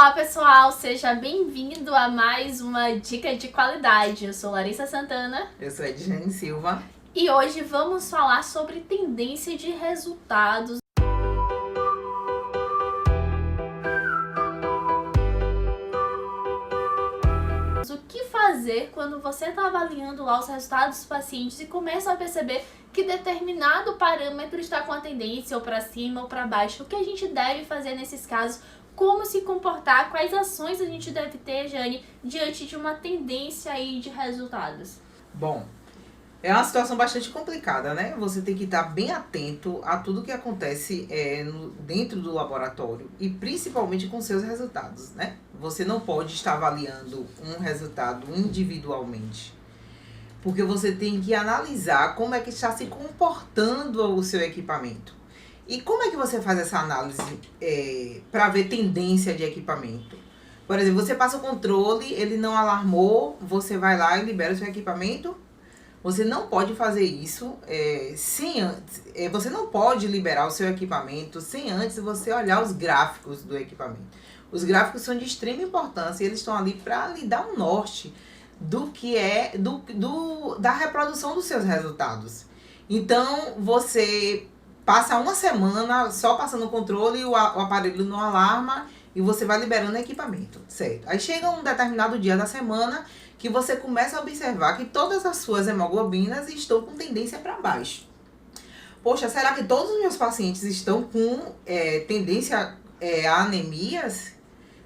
Olá pessoal, seja bem-vindo a mais uma dica de qualidade. Eu sou Larissa Santana. Eu sou Edjane Silva. E hoje vamos falar sobre tendência de resultados. O que fazer quando você está avaliando lá os resultados dos pacientes e começa a perceber que determinado parâmetro está com a tendência ou para cima ou para baixo? O que a gente deve fazer nesses casos? Como se comportar? Quais ações a gente deve ter, Jane, diante de uma tendência aí de resultados? Bom, é uma situação bastante complicada, né? Você tem que estar bem atento a tudo que acontece dentro do laboratório e principalmente com seus resultados, né? Você não pode estar avaliando um resultado individualmente, porque você tem que analisar como é que está se comportando o seu equipamento. E como é que você faz essa análise para ver tendência de equipamento? Por exemplo, você passa o controle, ele não alarmou, você vai lá e libera o seu equipamento. Você não pode fazer isso sem antes. Você não pode liberar o seu equipamento sem antes você olhar os gráficos do equipamento. Os gráficos são de extrema importância e eles estão ali para lhe dar um norte do que é da reprodução dos seus resultados. Então, você passa uma semana só passando o controle e o aparelho não alarma e você vai liberando o equipamento, certo? Aí chega um determinado dia da semana que você começa a observar que todas as suas hemoglobinas estão com tendência para baixo. Poxa, será que todos os meus pacientes estão com tendência a anemias?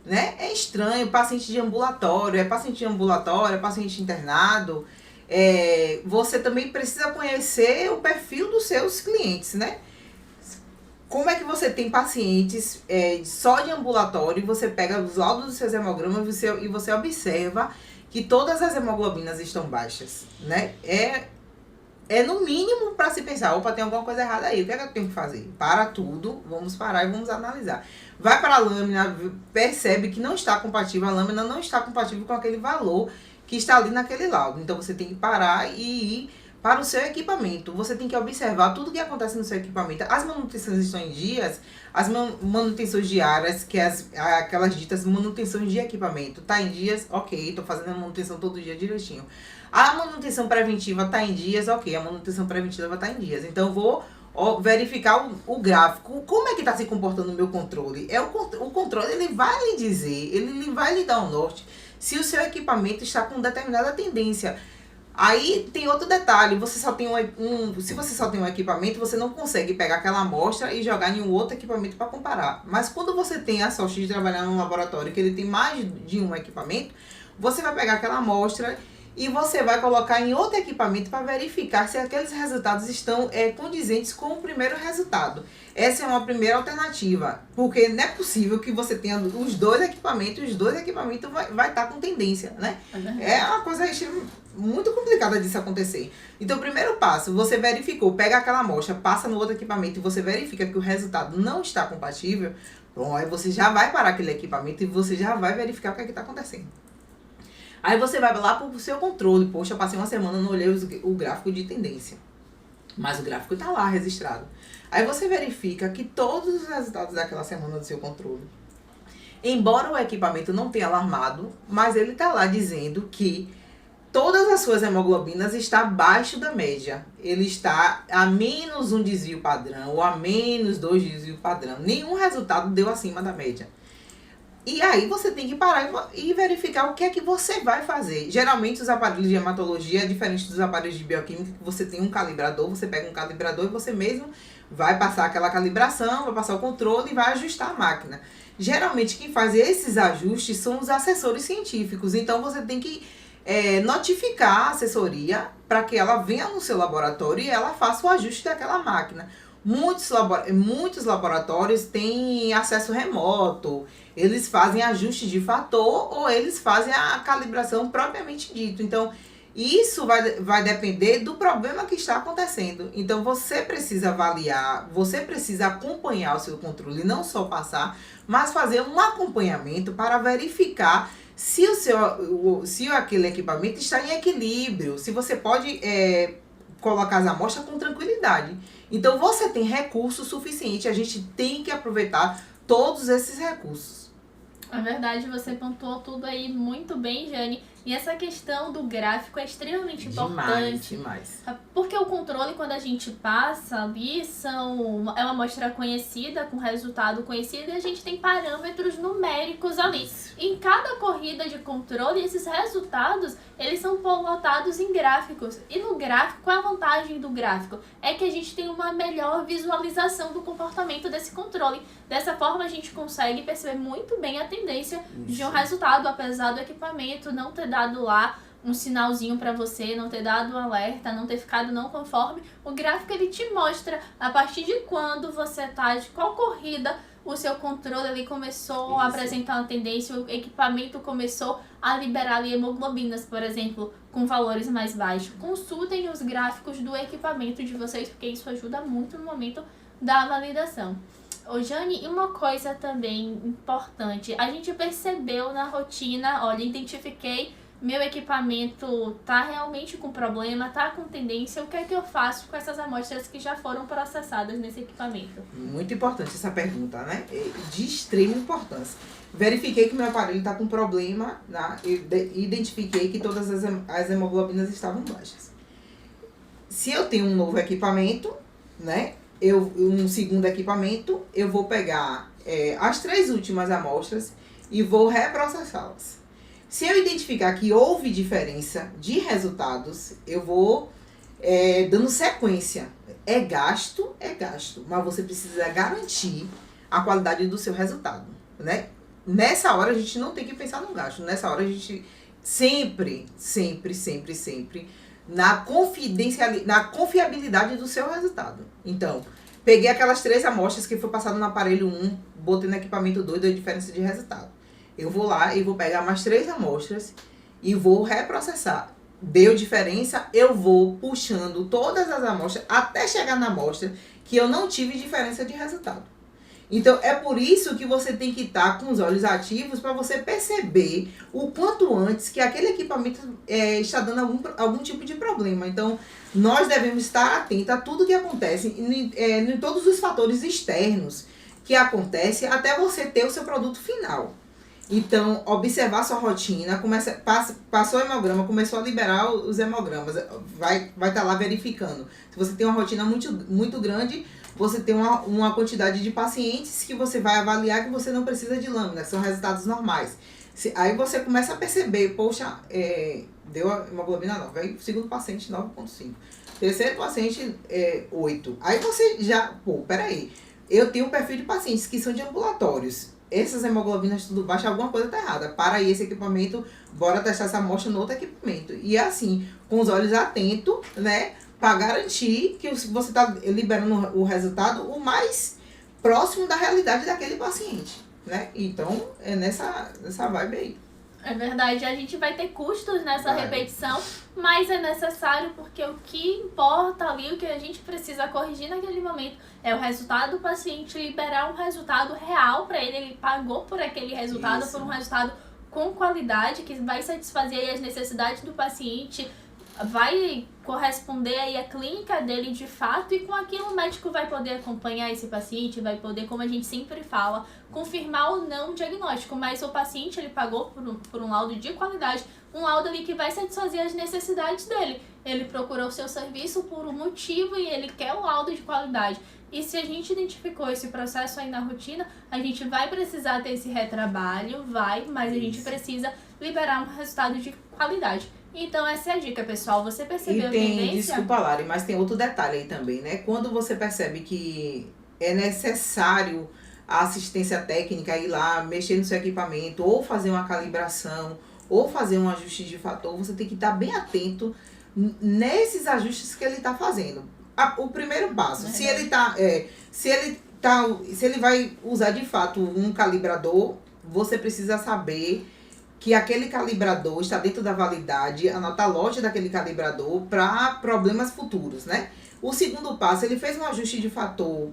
Né? É estranho, paciente de ambulatório, é paciente internado. Você também precisa conhecer o perfil dos seus clientes, né? Como é que você tem pacientes só de ambulatório e você pega os laudos dos seus hemogramas e você observa que todas as hemoglobinas estão baixas, né? É no mínimo para se pensar, opa, tem alguma coisa errada aí, o que é que eu tenho que fazer? Para tudo, vamos parar e vamos analisar. Vai para a lâmina, percebe que não está compatível, a lâmina não está compatível com aquele valor que está ali naquele laudo. Então você tem que parar e ir para o seu equipamento. Você tem que observar tudo o que acontece no seu equipamento. As manutenções estão em dias, as manutenções diárias, que é aquelas ditas manutenções de equipamento, tá em dias, ok, estou fazendo a manutenção todo dia direitinho. A manutenção preventiva está em dias, ok, a manutenção preventiva está em dias. Então eu vou verificar o gráfico, como é que está se comportando o meu controle. O controle, ele vai lhe dizer, ele vai lhe dar um norte se o seu equipamento está com determinada tendência. Aí tem outro detalhe, você só tem se você só tem um equipamento, você não consegue pegar aquela amostra e jogar em um outro equipamento para comparar. Mas quando você tem a sorte de trabalhar num laboratório que ele tem mais de um equipamento, você vai pegar aquela amostra e você vai colocar em outro equipamento para verificar se aqueles resultados estão condizentes com o primeiro resultado. Essa é uma primeira alternativa, porque não é possível que você tenha os dois equipamentos vai estar com tendência, né? É uma coisa muito complicada disso acontecer. Então, o primeiro passo, você verificou, pega aquela amostra, passa no outro equipamento e você verifica que o resultado não está compatível, bom, aí você já vai parar aquele equipamento e você já vai verificar o que é que está acontecendo. Aí você vai lá para o seu controle. Poxa, eu passei uma semana, não olhei o gráfico de tendência. Mas o gráfico está lá registrado. Aí você verifica que todos os resultados daquela semana do seu controle, embora o equipamento não tenha alarmado, mas ele está lá dizendo que todas as suas hemoglobinas estão abaixo da média. Ele está a menos um desvio padrão ou a menos 2 desvio padrão. Nenhum resultado deu acima da média. E aí você tem que parar e verificar o que é que você vai fazer. Geralmente os aparelhos de hematologia é diferente dos aparelhos de bioquímica, que você tem um calibrador, você pega um calibrador e você mesmo vai passar aquela calibração, vai passar o controle e vai ajustar a máquina. Geralmente quem faz esses ajustes são os assessores científicos, então você tem que notificar a assessoria para que ela venha no seu laboratório e ela faça o ajuste daquela máquina. Muitos laboratórios têm acesso remoto, eles fazem ajuste de fator ou eles fazem a calibração propriamente dito. Então, isso vai depender do problema que está acontecendo. Então, você precisa avaliar, você precisa acompanhar o seu controle, não só passar, mas fazer um acompanhamento para verificar se aquele equipamento está em equilíbrio, se você pode colocar as amostras com tranquilidade. Então, você tem recurso suficiente, a gente tem que aproveitar todos esses recursos. Na verdade, você pontuou tudo aí muito bem, Jane. E essa questão do gráfico é extremamente importante. Demais. Porque o controle, quando a gente passa ali, é uma amostra conhecida, com resultado conhecido, e a gente tem parâmetros numéricos ali. Em cada corrida de controle, esses resultados, eles são plotados em gráficos. E no gráfico, qual é a vantagem do gráfico? É que a gente tem uma melhor visualização do comportamento desse controle. Dessa forma, a gente consegue perceber muito bem a tendência de um resultado, apesar do equipamento não ter dado lá um sinalzinho para você, não ter dado um alerta, não ter ficado não conforme. O gráfico, ele te mostra a partir de quando você tá, de qual corrida o seu controle ali começou a apresentar uma tendência, o equipamento começou a liberar ali hemoglobinas, por exemplo, com valores mais baixos. Consultem os gráficos do equipamento de vocês, porque isso ajuda muito no momento da validação. Ô Jane, e uma coisa também importante, a gente percebeu na rotina, olha, identifiquei, meu equipamento tá realmente com problema, tá com tendência, o que é que eu faço com essas amostras que já foram processadas nesse equipamento? Muito importante essa pergunta, né? De extrema importância. Verifiquei que meu aparelho está com problema, né? Identifiquei que todas as hemoglobinas estavam baixas. Se eu tenho um novo equipamento, né? Um segundo equipamento, eu vou pegar as 3 últimas amostras e vou reprocessá-las. Se eu identificar que houve diferença de resultados, eu vou dando sequência. É gasto, mas você precisa garantir a qualidade do seu resultado, né? Nessa hora a gente não tem que pensar no gasto, nessa hora a gente sempre na confiabilidade do seu resultado. Então, peguei aquelas 3 amostras que foi passado no aparelho 1, botei no equipamento 2, deu diferença de resultado. Eu vou lá e vou pegar mais 3 amostras e vou reprocessar. Deu diferença, eu vou puxando todas as amostras até chegar na amostra que eu não tive diferença de resultado. Então, é por isso que você tem que estar com os olhos ativos para você perceber o quanto antes que aquele equipamento está dando algum tipo de problema. Então, nós devemos estar atentos a tudo que acontece, em todos os fatores externos que acontecem até você ter o seu produto final. Então, observar sua rotina, passou o hemograma, começou a liberar os hemogramas, vai estar lá verificando. Se você tem uma rotina muito grande, você tem uma quantidade de pacientes que você vai avaliar que você não precisa de lâmina, são resultados normais. Aí você começa a perceber, poxa, deu a hemoglobina 9, aí o segundo paciente 9,5, terceiro paciente 8. Aí você já, peraí, eu tenho um perfil de pacientes que são de ambulatórios. Essas hemoglobinas tudo baixo, alguma coisa tá errada. Para aí esse equipamento, bora testar essa amostra no outro equipamento. E assim, com os olhos atentos, né? Para garantir que você tá liberando o resultado o mais próximo da realidade daquele paciente, né? Então, é nessa vibe aí. É verdade, a gente vai ter custos nessa repetição, mas é necessário porque o que importa ali, o que a gente precisa corrigir naquele momento é o resultado do paciente, liberar um resultado real para ele pagou por aquele resultado, por um resultado com qualidade, que vai satisfazer aí as necessidades do paciente, vai corresponder aí a clínica dele de fato, e com aquilo o médico vai poder acompanhar esse paciente, vai poder, como a gente sempre fala, confirmar ou não o diagnóstico, mas o paciente ele pagou por um laudo de qualidade, um laudo ali que vai satisfazer as necessidades dele. Ele procurou o seu serviço por um motivo e ele quer o laudo de qualidade. E se a gente identificou esse processo aí na rotina, a gente vai precisar ter esse retrabalho, mas a gente precisa liberar um resultado de qualidade. Então essa é a dica, pessoal. Você percebeu a tendência? Desculpa, Lari, mas tem outro detalhe aí também, né? Quando você percebe que é necessário a assistência técnica, ir lá, mexer no seu equipamento, ou fazer uma calibração, ou fazer um ajuste de fator, você tem que estar bem atento nesses ajustes que ele está fazendo. O primeiro passo, se ele vai usar de fato um calibrador, você precisa saber que aquele calibrador está dentro da validade, anota a loja daquele calibrador para problemas futuros, né? O segundo passo, ele fez um ajuste de fator.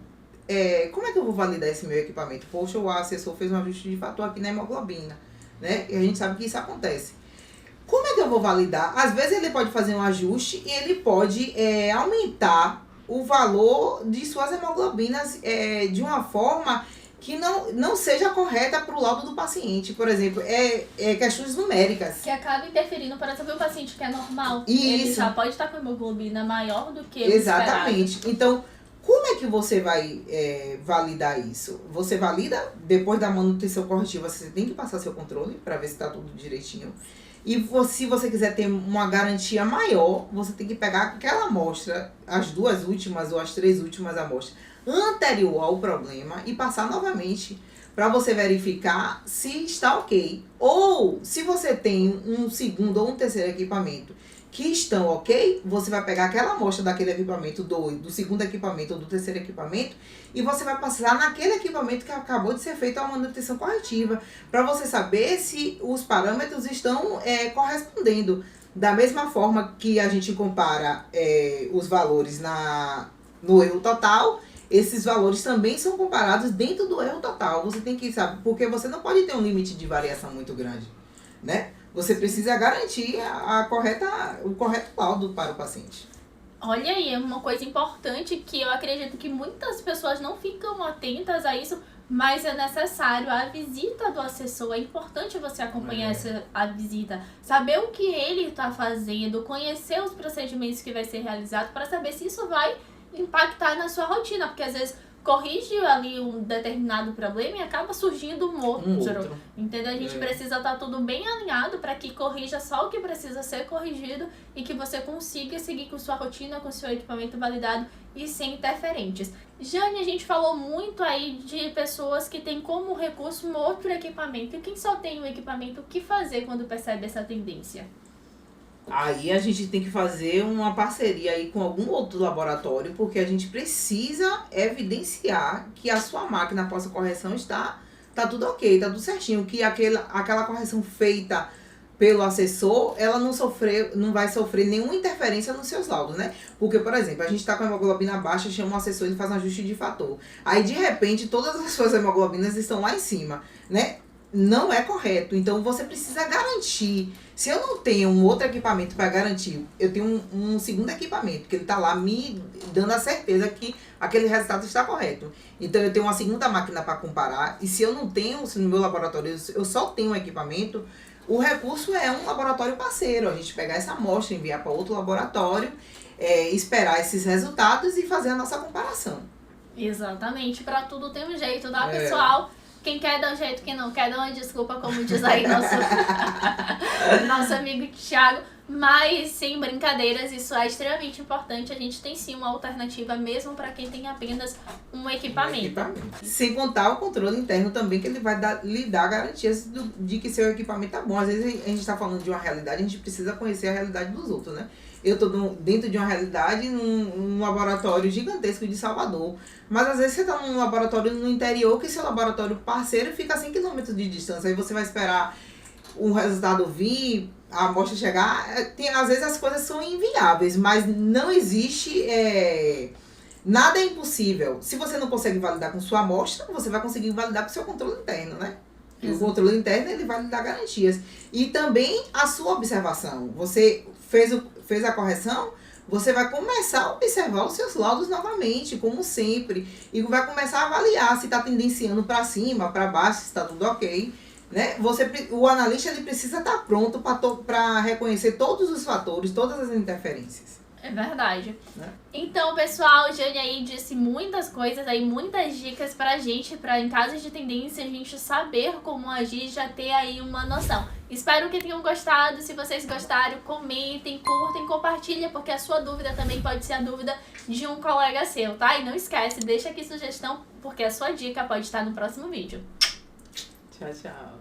Como é que eu vou validar esse meu equipamento? Poxa, o assessor fez um ajuste de fator aqui na hemoglobina, né? E a gente sabe que isso acontece. Como é que eu vou validar? Às vezes ele pode fazer um ajuste e ele pode aumentar o valor de suas hemoglobinas de uma forma que não seja correta para o laudo do paciente. Por exemplo, questões numéricas. Que acaba interferindo, por exemplo, o paciente que é normal. Isso. Ele já pode estar com a hemoglobina maior do que o Exatamente. esperado. Então, como é que você vai validar isso? Você valida, depois da manutenção corretiva, você tem que passar seu controle para ver se está tudo direitinho. E se você quiser ter uma garantia maior, você tem que pegar aquela amostra, as 2 últimas ou as 3 últimas amostras, anterior ao problema e passar novamente para você verificar se está ok. Ou se você tem um segundo ou um terceiro equipamento que estão ok, você vai pegar aquela amostra daquele equipamento, do segundo equipamento ou do terceiro equipamento, e você vai passar naquele equipamento que acabou de ser feita a manutenção corretiva, para você saber se os parâmetros estão correspondendo. Da mesma forma que a gente compara os valores no erro total, esses valores também são comparados dentro do erro total. Você tem que saber, porque você não pode ter um limite de variação muito grande, né? Você precisa garantir o correto laudo para o paciente. Olha aí, é uma coisa importante que eu acredito que muitas pessoas não ficam atentas a isso, mas é necessário. A visita do assessor, é importante você acompanhar a visita, saber o que ele está fazendo, conhecer os procedimentos que vai ser realizado para saber se isso vai impactar na sua rotina, porque às vezes corrige ali um determinado problema e acaba surgindo um outro. Entendeu? A gente precisa estar tudo bem alinhado para que corrija só o que precisa ser corrigido e que você consiga seguir com sua rotina, com seu equipamento validado e sem interferentes. Jane, a gente falou muito aí de pessoas que têm como recurso um outro equipamento. E quem só tem um equipamento, o que fazer quando percebe essa tendência? Aí a gente tem que fazer uma parceria aí com algum outro laboratório, porque a gente precisa evidenciar que a sua máquina pós-correção tá tudo ok, tá tudo certinho, que aquela correção feita pelo assessor, ela não vai sofrer nenhuma interferência nos seus laudos, né? Porque, por exemplo, a gente tá com a hemoglobina baixa, chama o assessor, ele faz um ajuste de fator. Aí, de repente, todas as suas hemoglobinas estão lá em cima, né? Não é correto. Então, você precisa garantir. Se eu não tenho um outro equipamento para garantir, eu tenho um segundo equipamento, que ele está lá me dando a certeza que aquele resultado está correto. Então, eu tenho uma segunda máquina para comparar. E se eu não tenho, se no meu laboratório eu só tenho um equipamento, o recurso é um laboratório parceiro. A gente pegar essa amostra, enviar para outro laboratório, esperar esses resultados e fazer a nossa comparação. Exatamente. Para tudo tem um jeito, tá, pessoal? Quem quer dá um jeito, quem não quer dá uma desculpa, como diz aí nosso amigo Thiago. Mas, sem brincadeiras, isso é extremamente importante. A gente tem sim uma alternativa mesmo para quem tem apenas um equipamento. Sem contar o controle interno também, que ele vai lhe dar garantias de que seu equipamento tá bom. Às vezes a gente está falando de uma realidade, a gente precisa conhecer a realidade dos outros, né? Eu estou dentro de uma realidade num laboratório gigantesco de Salvador. Mas às vezes você está num laboratório no interior, que seu laboratório parceiro fica a 100 km de distância. Aí você vai esperar o resultado vir, a amostra chegar. Às vezes as coisas são inviáveis, mas não existe... nada é impossível. Se você não consegue validar com sua amostra, você vai conseguir validar com seu controle interno, né? O controle interno, ele vai lhe dar garantias. E também a sua observação. Você fez a correção, você vai começar a observar os seus laudos novamente, como sempre. E vai começar a avaliar se está tendenciando para cima, para baixo, se está tudo ok. Né? O analista ele precisa estar pronto para reconhecer todos os fatores, todas as interferências. É verdade. Né? Então, pessoal, Jane aí disse muitas coisas aí, muitas dicas pra gente, pra em casos de tendência a gente saber como agir e já ter aí uma noção. Espero que tenham gostado. Se vocês gostaram, comentem, curtem, compartilhem, porque a sua dúvida também pode ser a dúvida de um colega seu, tá? E não esquece, deixa aqui sugestão, porque a sua dica pode estar no próximo vídeo. Tchau, tchau.